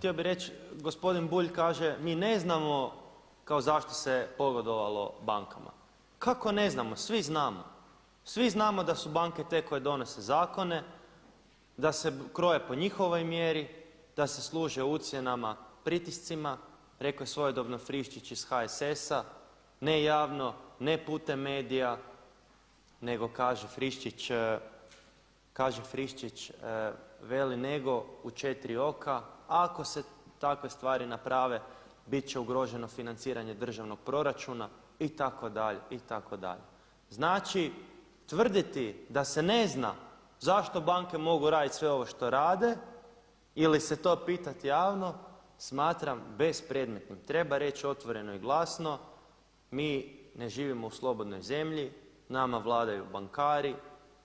htio bih reći, gospodin Bulj kaže mi ne znamo kao zašto se pogodovalo bankama. Kako ne znamo? Svi znamo. Svi znamo da su banke te koje donose zakone, da se kroje po njihovoj mjeri, da se služe ucjenama, pritiscima, rekao je svojedobno Friščić iz HSS-a, ne javno, ne putem medija, nego kaže Friščić, veli nego u 4 oka, ako se takve stvari naprave, bit će ugroženo financiranje državnog proračuna itd., itd. Znači, tvrditi da se ne zna zašto banke mogu raditi sve ovo što rade ili se to pitati javno, smatram bespredmetnim. Treba reći otvoreno i glasno, mi ne živimo u slobodnoj zemlji, nama vladaju bankari,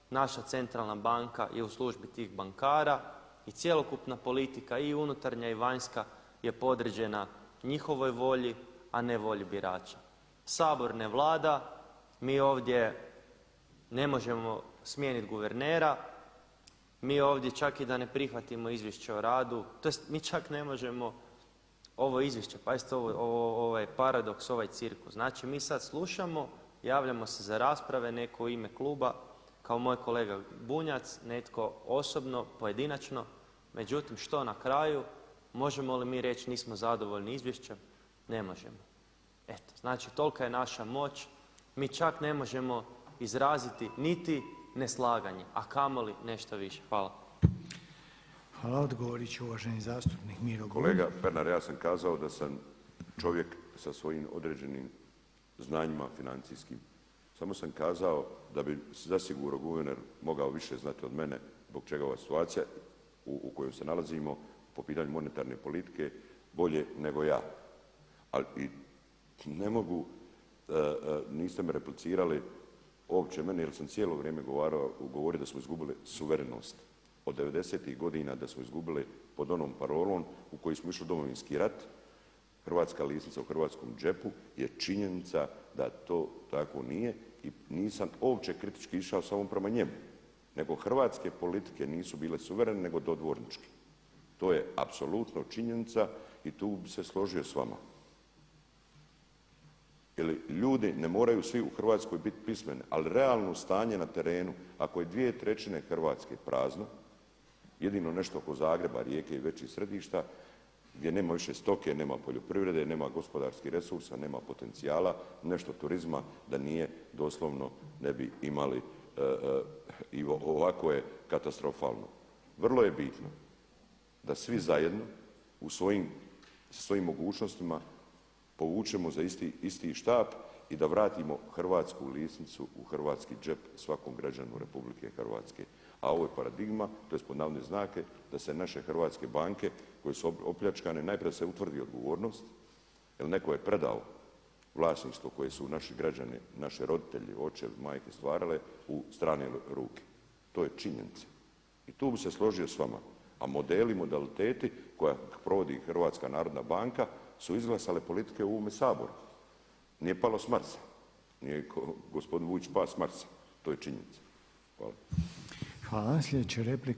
naša centralna banka je u službi tih bankara i cjelokupna politika i unutarnja i vanjska je podređena njihovoj volji, a ne volji birača. Sabor ne vlada, mi ovdje ne možemo smijeniti guvernera, mi ovdje čak i da ne prihvatimo izvješće o radu, tj. mi čak ne možemo ovo izvješće, pazite ovaj paradoks, ovaj cirkus. Znači mi sad slušamo, javljamo se za rasprave, neko u ime kluba, kao moj kolega Bunjac, netko osobno, pojedinačno, međutim što na kraju, možemo li mi reći nismo zadovoljni izvješćem? Ne možemo. Eto, znači tolika je naša moć, mi čak ne možemo izraziti niti neslaganje, a kamoli nešto više. Hvala. Hvala, odgovorit će uvaženi zastupnik Miro Bulj. Kolega Pernar, ja sam kazao da sam čovjek sa svojim određenim znanjima financijskim. Samo sam kazao da bi zasigurno guverner mogao više znati od mene zbog čega ova situacija u kojoj se nalazimo po pitanju monetarne politike bolje nego ja. Ali i ne mogu, niste me replicirali uopće meni jer sam cijelo vrijeme govorio da smo izgubili suverenost. Od 90-ih godina da smo izgubili pod onom parolom u kojoj smo išli u Domovinski rat, hrvatska lisnica u hrvatskom džepu je činjenica da to tako nije i nisam uopće kritički išao samo prema njemu, nego hrvatske politike nisu bile suverene nego dodvorničke. To je apsolutno činjenica i tu bi se složio s vama. Jer ljudi ne moraju svi u Hrvatskoj biti pismeni, ali realno stanje na terenu, ako je 2/3 Hrvatske prazno, jedino nešto oko Zagreba, Rijeke i većih središta, gdje nema više stoke, nema poljoprivrede, nema gospodarskih resursa, nema potencijala, nešto turizma, da nije doslovno ne bi imali i ovako je katastrofalno. Vrlo je bitno da svi zajedno u svojim mogućnostima povučemo za isti štap i da vratimo hrvatsku lisnicu u hrvatski džep svakom građanu Republike Hrvatske. A ovo je paradigma, to je pod navodne znake, da se naše hrvatske banke koje su opljačkane, najprije se utvrdi odgovornost, jer neko je predao vlasništvo koje su naši građani, naši roditelji, očevi, majke stvarale u strane ruke. To je činjenica. I tu bi se složio s vama. A modeli, modaliteti koja provodi Hrvatska narodna banka su izglasale politike u ovome Saboru. Nije palo s Marsa. Nije gospodin Vučić pao s Marsa. To je činjenica. Hvala. Hvala. Sljedeća replika.